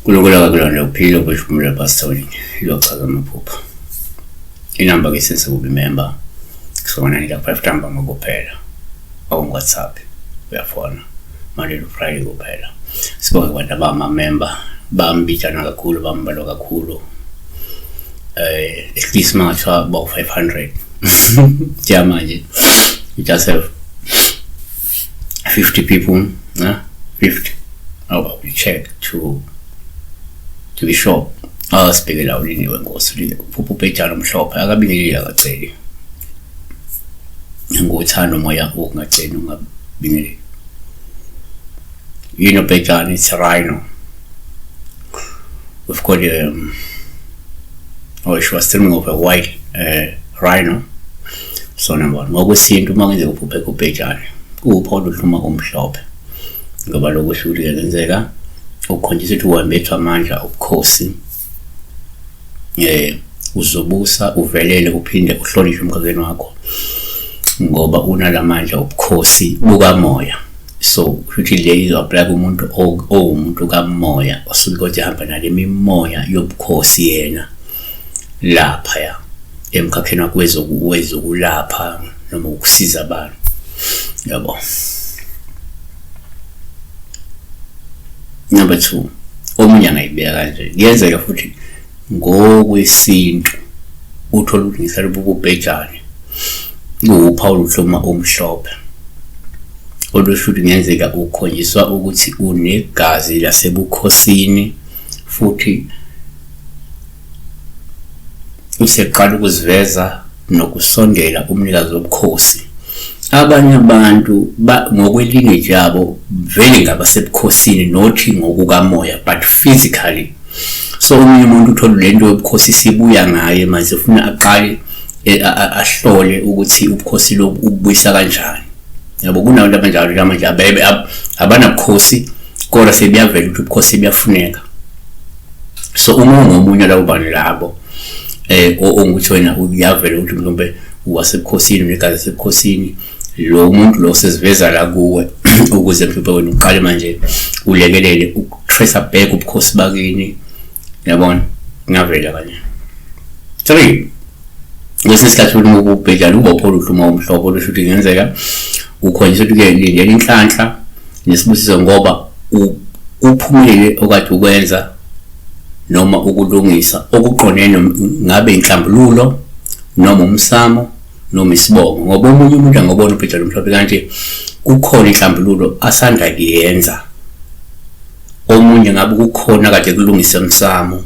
Kulokula kulona uphilo kweshumula pastori ilochaza amaphupho. Inamba ke sense kubi member kusona nika 5 tamba ngokuphela. Awu WhatsApp uyafona. Monday to Friday kuphela. Sibonga abantu abama member bambijana kakhulu bambalo kakhulu. At least much about 500. Yeah manje. You just have 50 people, 50. Oh, we check to be sure. Speak it out anyway. Go to the pupupetano shop. I got been a say. And go tano moya walk not say no been. You know, Petan, it's a rhino. We've got she was streaming of a white rhino. So number one, what was seen to Mang the Pupeco Petan, who poured to my home shop. Gobalo was shooting and Zega. Ukonjisi tu wambetu manja ukosi uzobusa uvelele uphinde uhlolishe umkhazeni wakho ngoba unala manja ubukosi buka moya. So ukuthi le izoapply kumuntu umuntu kamoya osuke kodwa hamba nale mimoya yobukosi yena lapha ya emkhakheni wakwezokulapha noma ukusiza abantu yabo. Number 2, omunye angayibeka kanje kuyenzeka futhi ngokwesintu uthola ukuthi ngisale bukubhejane uphawu uhloma omhlophe olweshuthi kuyenzeka ukhonjiswa ukuthi unegazi lasebukhosini futhi useqala ukuziveza nokusondela umnikazi wobukhosi. Abanye abantu ngokwelineage yabo vele ngabasebukhosini nothi ngokukamoya but physically. So umunye umuntu uthola lento yobukhosi sibuya ngaye manje ufuna aqale ahlole ukuthi ubukhosi lo ubuyisa kanjani. Yabo kunabantu abanjalo manje abana bukhosi kodwa sebiyavela ukuthi ubukhosi buyafuneka. So uma ngomunye labo bantu labo onguthi wena uyavela ukuthi mhlawumbe wasebukhosini unegazi lasebukhosini lo muntu lo sesiveza la kuwe ukuze mhlawumbe wena uqale manje ulekelele utrace back ubukhosi bakini yabona ngavela kanye. 3 ngesikhathi umuntu ubhejana ubophola uhluma omhlobo lushuthi kuyenzeka ukhonjiswa ukuthi ke leli inhlanhla nesibusiso ngoba uphumelele okade ukwenza noma ukulungisa okuqonene ngabe inhlambululo noma umsamo noma isibongo ngoba umunye umuntu angabona ubhejana omhlophe kanti kukhona inhlambululo asanda kuyenza. Omunye ngabe kukhona kade kulungisa umsamo,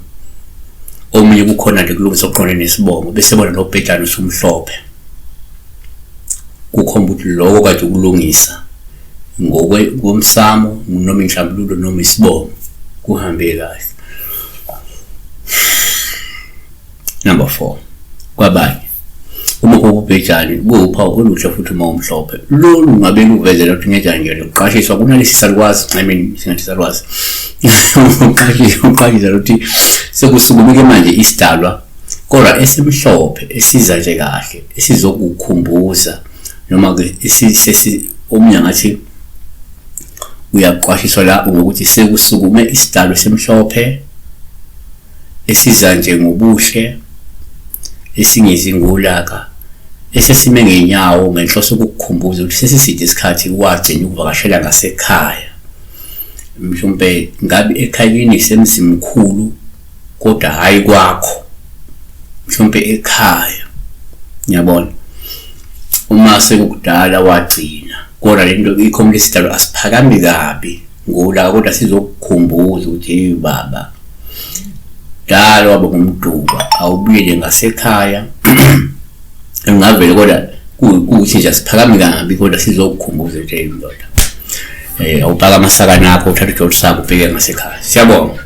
omunye kukhona kade kulungisa okuqonene nesibongo bese bona lo bhejana usumhlophe kukhomba ukuthi lokho kade kulungisa ngomsamo noma inhlambululo noma isibongo kuhambe kahle. Number 4, kwabanye uma ubhejani kuphawu oluhle futhi uma umhlophe lolu ngabe luvezela ukuthi ngejani nje loqashiswa kunalesi salwazi singathi salwazi uqashisa ukuthi sekusukumeke manje isidalwa kodwa esimhlophe esiza nje kahle esizokukhumbuza noma ke omunye ngathi uyaqashiswa la ukuthi sekusukume isidalwa esimhlophe esiza nje ngobuhle esingizingulaka esesime ngenyawo ngenhloso ukukukhumbuza ukuthi sesiside isikhathi wagcina ukuvakashela ngasekhaya mhlawumbe ngabe ekhayini semzimkhulu kodwa hayi kwakho mhlawumbe ekhaya ngiyabona uma sekudala wagcina kodwa lento ikhomplisitalo asiphakami kabi ngula kodwa sizokukhumbuza ukuthi baba dala waba ngumduba awubuyele ngasekhaya ngavele kodwa kuthi nje siphakame kabi kodwa sizokukhumbuza nje indoda awubhaka amasaka nakho uthatha ijoli sakho ubheke ngasekhaya. Siyabonga.